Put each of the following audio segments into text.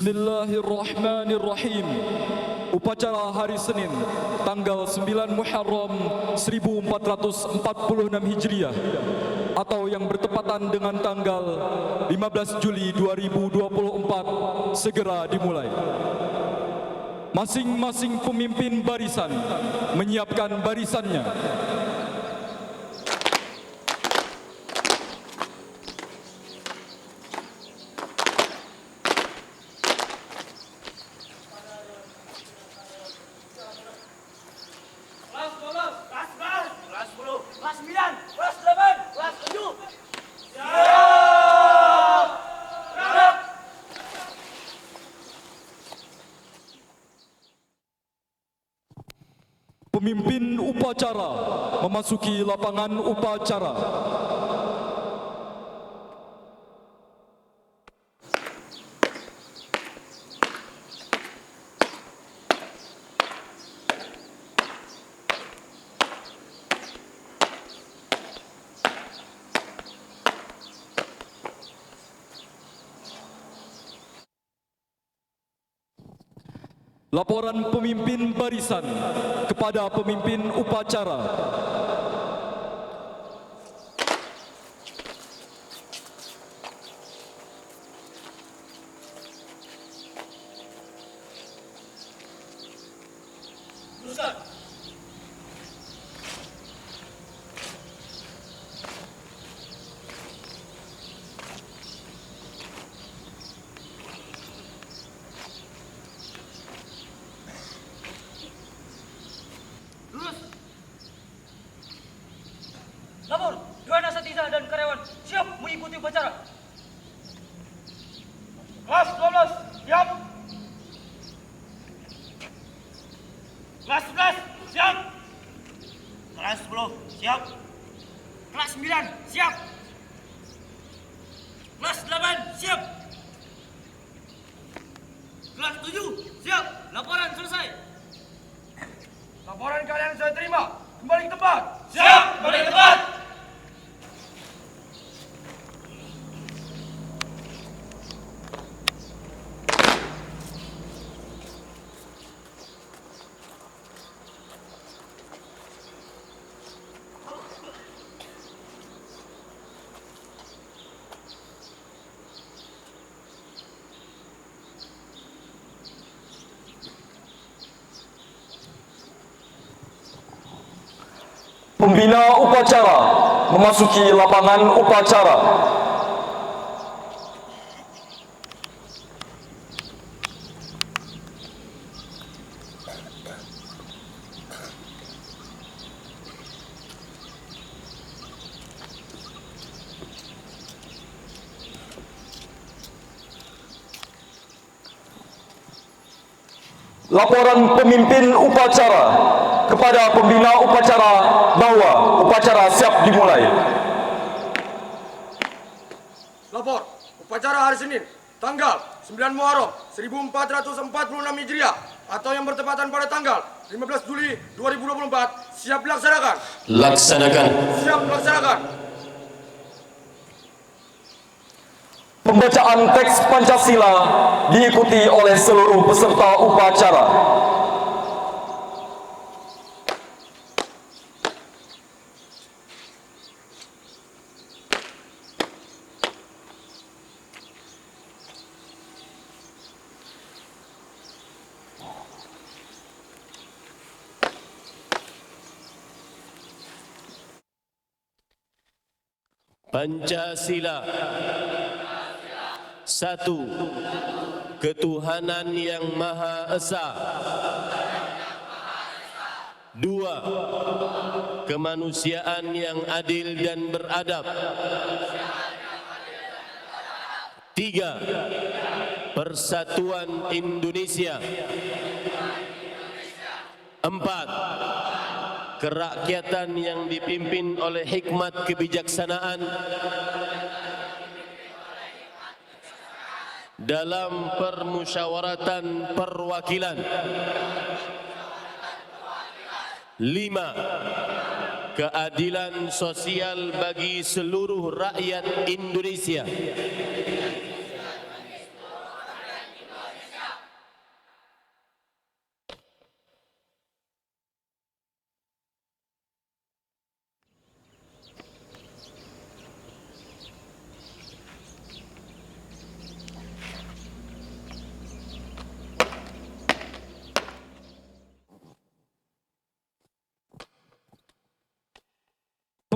Bismillahirrahmanirrahim. Upacara hari Senin, tanggal 9 Muharram 1446 Hijriah atau yang bertepatan dengan tanggal 15 Juli 2024 segera dimulai. Masing-masing pemimpin barisan menyiapkan barisannya. Pemimpin upacara memasuki lapangan upacara. Laporan pemimpin barisan kepada pemimpin upacara. Lapor, Dua Asatiza dan karyawan siap mengikuti upacara. Kelas 12 siap. Kelas 11 siap. Kelas 10 siap. Kelas 9 siap. Kelas 8 siap. Kelas 7 siap. Laporan selesai. Laporan kalian saya terima. Kembali ke tempat. Siap, kembali ke tempat. Pembina upacara memasuki lapangan upacara. Laporan pemimpin upacara kepada pembina upacara bahwa upacara siap dimulai. Lapor, upacara hari Senin, tanggal 9 Muharram 1446 Hijriah atau yang bertepatan pada tanggal 15 Juli 2024 siap dilaksanakan. Laksanakan. Siap dilaksanakan. Pembacaan teks Pancasila diikuti oleh seluruh peserta upacara. Pancasila. Satu, ketuhanan yang Maha Esa. Dua, kemanusiaan yang adil dan beradab. Tiga, persatuan Indonesia. Empat, kerakyatan yang dipimpin oleh hikmat kebijaksanaan dalam permusyawaratan perwakilan. 5. Keadilan sosial bagi seluruh rakyat Indonesia.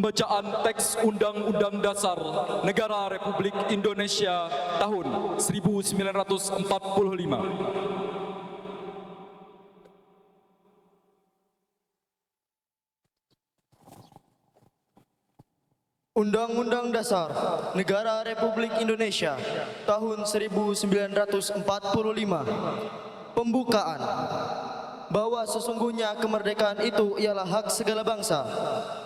Pembacaan teks Undang-Undang Dasar Negara Republik Indonesia tahun 1945. Undang-Undang Dasar Negara Republik Indonesia tahun 1945. Pembukaan. Bahwa sesungguhnya kemerdekaan itu ialah hak segala bangsa,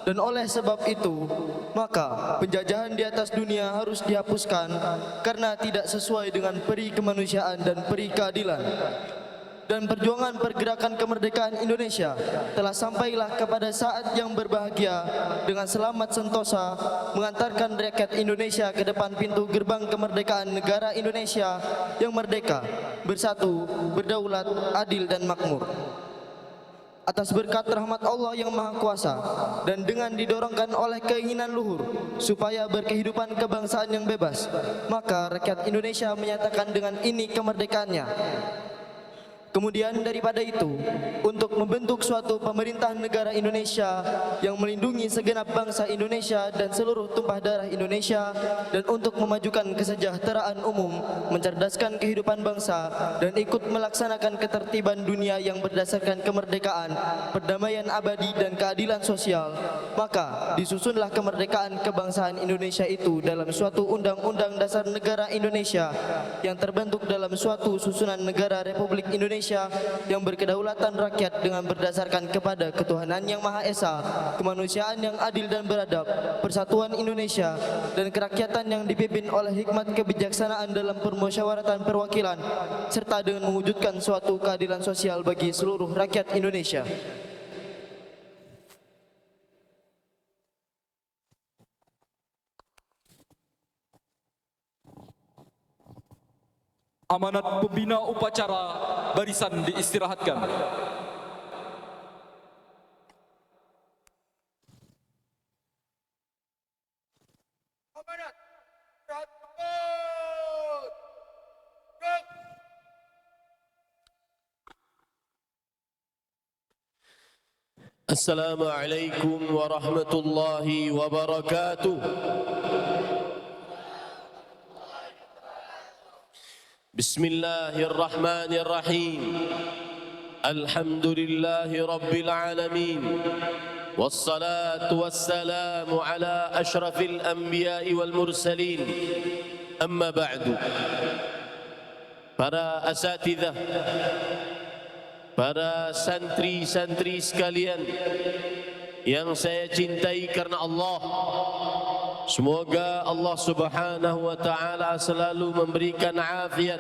dan oleh sebab itu maka penjajahan di atas dunia harus dihapuskan karena tidak sesuai dengan peri kemanusiaan dan peri keadilan. Dan perjuangan pergerakan kemerdekaan Indonesia telah sampailah kepada saat yang berbahagia dengan selamat sentosa mengantarkan rakyat Indonesia ke depan pintu gerbang kemerdekaan negara Indonesia yang merdeka, bersatu, berdaulat, adil dan makmur. Atas berkat rahmat Allah yang Maha Kuasa dan dengan didorongkan oleh keinginan luhur supaya berkehidupan kebangsaan yang bebas, maka rakyat Indonesia menyatakan dengan ini kemerdekaannya. Kemudian daripada itu, untuk membentuk suatu pemerintahan negara Indonesia yang melindungi segenap bangsa Indonesia dan seluruh tumpah darah Indonesia, dan untuk memajukan kesejahteraan umum, mencerdaskan kehidupan bangsa, dan ikut melaksanakan ketertiban dunia yang berdasarkan kemerdekaan, perdamaian abadi dan keadilan sosial, maka disusunlah kemerdekaan kebangsaan Indonesia itu dalam suatu Undang-Undang Dasar Negara Indonesia yang terbentuk dalam suatu susunan negara Republik Indonesia yang berkedaulatan rakyat dengan berdasarkan kepada ketuhanan yang Maha Esa, kemanusiaan yang adil dan beradab, persatuan Indonesia, dan kerakyatan yang dipimpin oleh hikmat kebijaksanaan dalam permusyawaratan perwakilan, serta dengan mewujudkan suatu keadilan sosial bagi seluruh rakyat Indonesia. Amanat pembina upacara barisan diistirahatkan. Amanat. Rapat. Gerak. Assalamualaikum warahmatullahi wabarakatuh. Bismillahirrahmanirrahim. Alhamdulillahi rabbil alamin. Wassalatu wassalamu ala ashrafil anbiya'i wal mursalin. Amma ba'du. Para asatidzah, para santri-santri sekalian yang saya cintai karena Allah, semoga Allah Subhanahu wa taala selalu memberikan afiat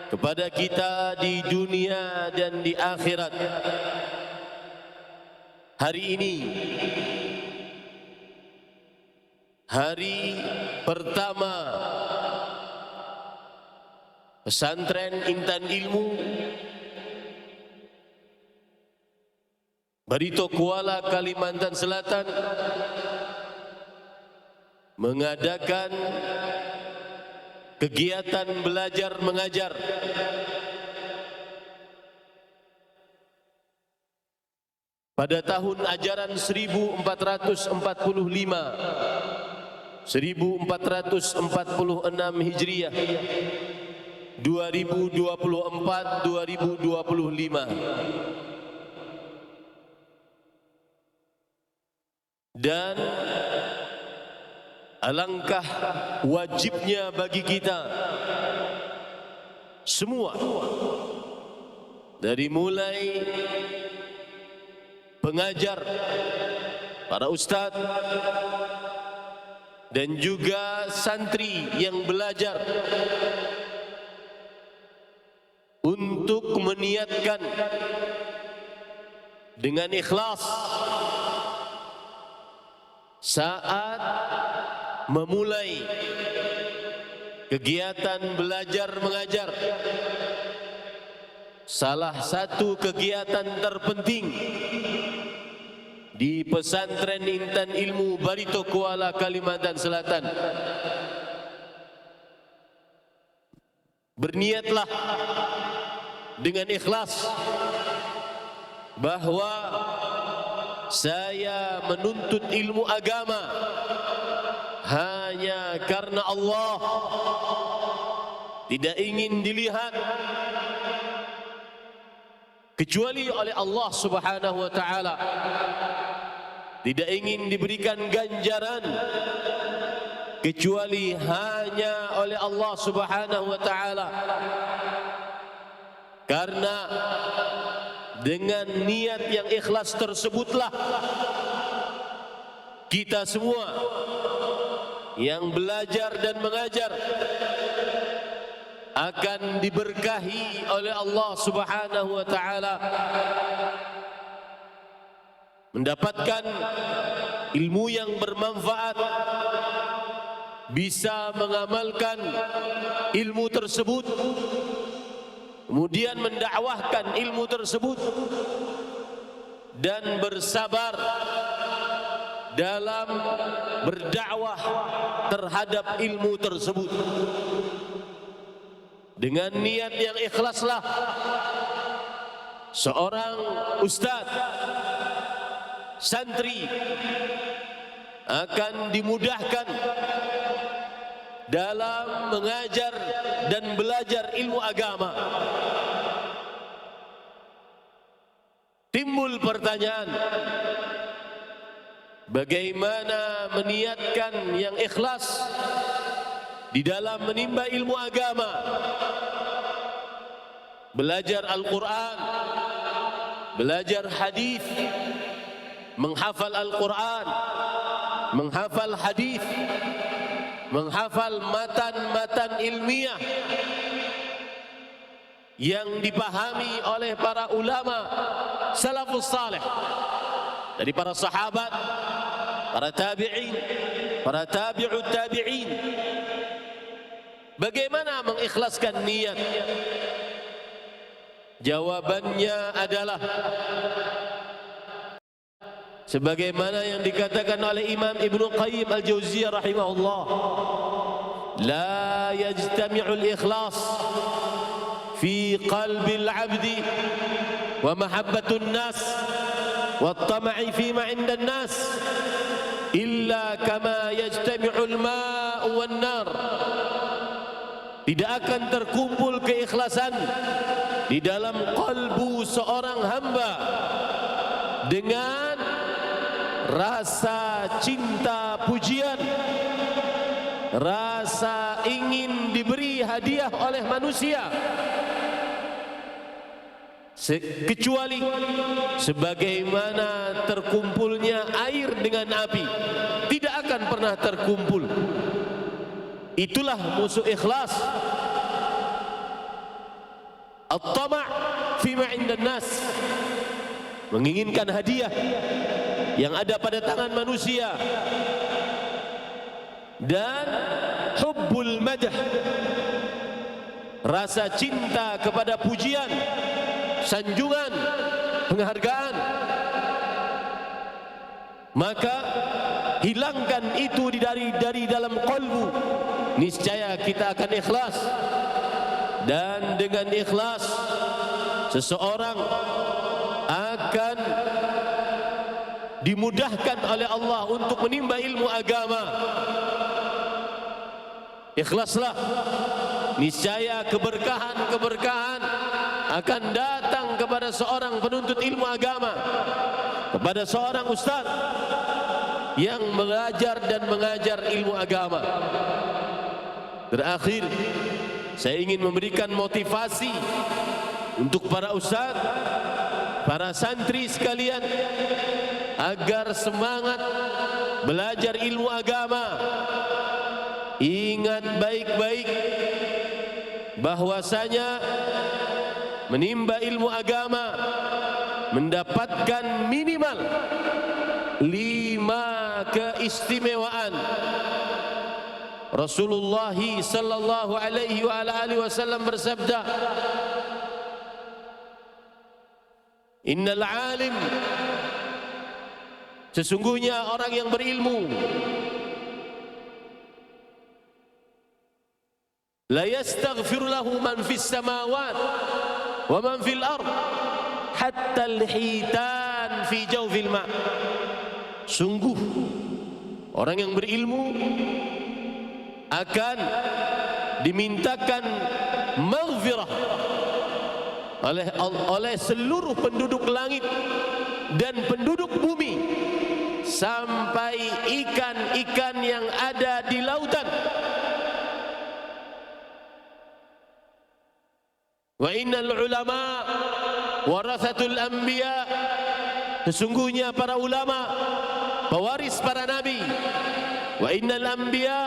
kepada kita di dunia dan di akhirat. Hari ini hari pertama pesantren Intan Ilmu Barito Kuala, Kalimantan Selatan mengadakan kegiatan belajar mengajar pada tahun ajaran 1445-1446 Hijriah 2024-2025. Dan alangkah wajibnya bagi kita semua, dari mulai pengajar, para ustadz, dan juga santri yang belajar, untuk meniatkan dengan ikhlas saat memulai kegiatan belajar mengajar. Salah satu kegiatan terpenting di pesantren Intan Ilmu Barito Kuala, Kalimantan Selatan. Berniatlah dengan ikhlas bahwa saya menuntut ilmu agama hanya karena Allah, tidak ingin dilihat kecuali oleh Allah Subhanahu wa taala, tidak ingin diberikan ganjaran kecuali hanya oleh Allah Subhanahu wa taala. Karena dengan niat yang ikhlas tersebutlah kita semua yang belajar dan mengajar akan diberkahi oleh Allah Subhanahu wa taala, mendapatkan ilmu yang bermanfaat, bisa mengamalkan ilmu tersebut, kemudian mendakwahkan ilmu tersebut dan bersabar dalam berdakwah terhadap ilmu tersebut. Dengan niat yang ikhlaslah seorang ustaz, santri akan dimudahkan dalam mengajar dan belajar ilmu agama. Timbul pertanyaan, bagaimana meniatkan yang ikhlas di dalam menimba ilmu agama, belajar Al-Quran, belajar hadis, menghafal Al-Quran, menghafal hadis, menghafal matan-matan ilmiah yang dipahami oleh para ulama salafus salih, dari para sahabat, para tabi'in, para tabi'ut tabi'in. Bagaimana mengikhlaskan niat? Jawabannya adalah sebagaimana yang dikatakan oleh Imam Ibnu Qayyim Al-Jauziyah rahimahullah, la yajtami'ul ikhlas fi qalbil 'abdi wa mahabbatun nas wa at-tama'i fi ma 'inda an-nas illa kama yajtami'ul ma'u wan nar. Tidak akan terkumpul keikhlasan di dalam kalbu seorang hamba dengan rasa cinta pujian, rasa ingin diberi hadiah oleh manusia, kecuali sebagaimana terkumpulnya air dengan api, tidak akan pernah terkumpul. Itulah musuh ikhlas. At-tama' fi ma 'inda nas, menginginkan hadiah yang ada pada tangan manusia, dan hubbul madah, rasa cinta kepada pujian, sanjungan, penghargaan. Maka hilangkan itu dari dalam qalbu, niscaya kita akan ikhlas. Dan dengan ikhlas seseorang akan dimudahkan oleh Allah untuk menimba ilmu agama. Ikhlaslah, niscaya keberkahan akan datang kepada seorang penuntut ilmu agama, kepada seorang ustaz yang mengajar dan mengajar ilmu agama. Terakhir, saya ingin memberikan motivasi untuk para ustaz, para santri sekalian, agar semangat belajar ilmu agama. Ingat baik-baik bahwasanya menimba ilmu agama mendapatkan minimal 5 keistimewaan. Rasulullah sallallahu alaihi wa alihi wasallam bersabda, innal alim, sesungguhnya orang yang berilmu, la yastaghfir lahu man fis samawat wa man fil ard hatta al-hitan habaran fi jawfil ma'. Sungguh orang yang berilmu akan dimintakan maghfirah oleh seluruh penduduk langit dan penduduk bumi, sampai ikan-ikan yang ada di lautan. Wa innal ulama warathatul anbiya, sesungguhnya para ulama pewaris para nabi. Wa innal anbiya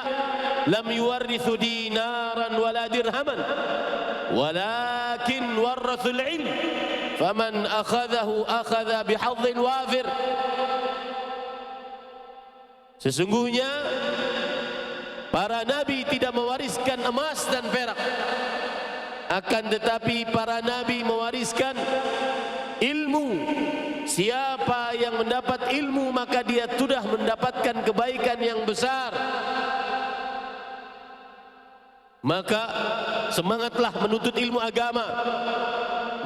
lam yuwarithu dinaran wala dirhaman walakin warathul ilm faman akhadhahu akhadha bihadhin wafir. Sesungguhnya para nabi tidak mewariskan emas dan perak, akan tetapi para nabi mewariskan ilmu. Siapa yang mendapat ilmu maka dia sudah mendapatkan kebaikan yang besar. Maka semangatlah menuntut ilmu agama,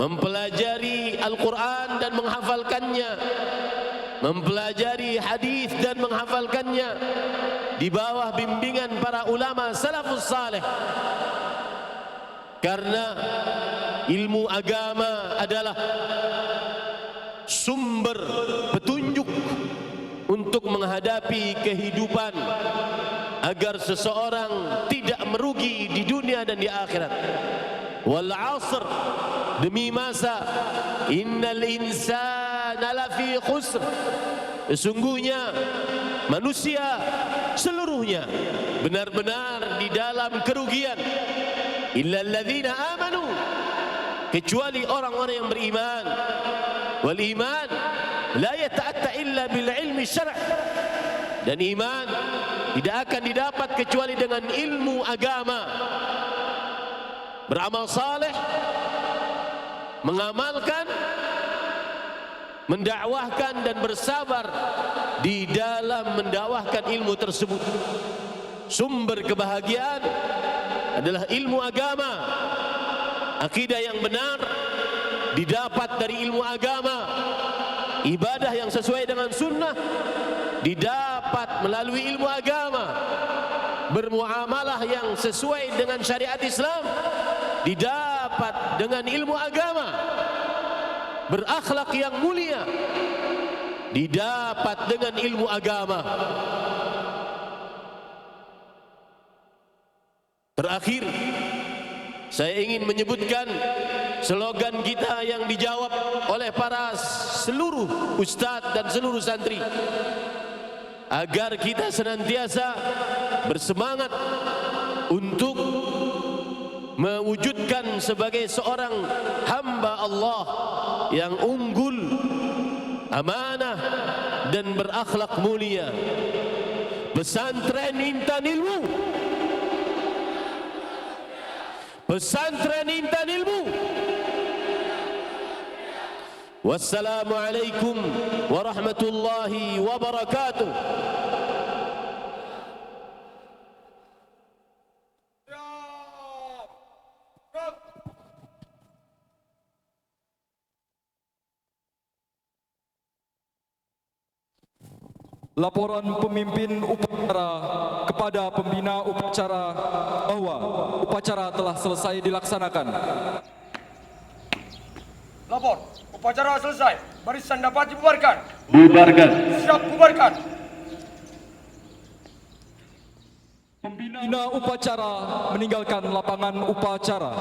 mempelajari Al-Quran dan menghafalkannya, mempelajari hadis dan menghafalkannya di bawah bimbingan para ulama salafus saleh. Karena ilmu agama adalah sumber petunjuk untuk menghadapi kehidupan agar seseorang tidak merugi di dunia dan di akhirat. Wal 'asr, demi masa, innal insana lafi khusr, sesungguhnya manusia seluruhnya benar-benar di dalam kerugian. Illal ladzina amanu, kecuali orang-orang yang beriman. Wal iman la yata'atta illa bil ilmi syara', dan iman tidak akan didapat kecuali dengan ilmu agama. Beramal saleh, mengamalkan, mendakwahkan dan bersabar di dalam mendakwahkan ilmu tersebut. Sumber kebahagiaan adalah ilmu agama. Akidah yang benar didapat dari ilmu agama. Ibadah yang sesuai dengan sunnah didapat melalui ilmu agama. Bermuamalah yang sesuai dengan syariat Islam didapat dengan ilmu agama. Berakhlak yang mulia didapat dengan ilmu agama. Terakhir, saya ingin menyebutkan slogan kita yang dijawab oleh para seluruh ustadz dan seluruh santri, agar kita senantiasa bersemangat untuk mewujudkan sebagai seorang hamba Allah yang unggul, amanah dan berakhlak mulia. Pesantren Intan Ilmu, pesantren Intan Ilmu. Wassalamualaikum warahmatullahi wabarakatuh. Laporan pemimpin upacara kepada pembina upacara bahwa upacara telah selesai dilaksanakan. Lapor, upacara selesai. Barisan dapat dibubarkan. Bubarkan. Siap bubarkan. Pembina upacara meninggalkan lapangan upacara.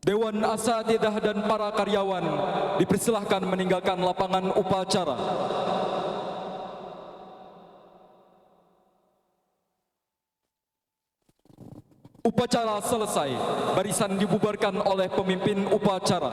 Dewan Asatidah dan para karyawan dipersilahkan meninggalkan lapangan upacara. Upacara selesai, barisan dibubarkan oleh pemimpin upacara.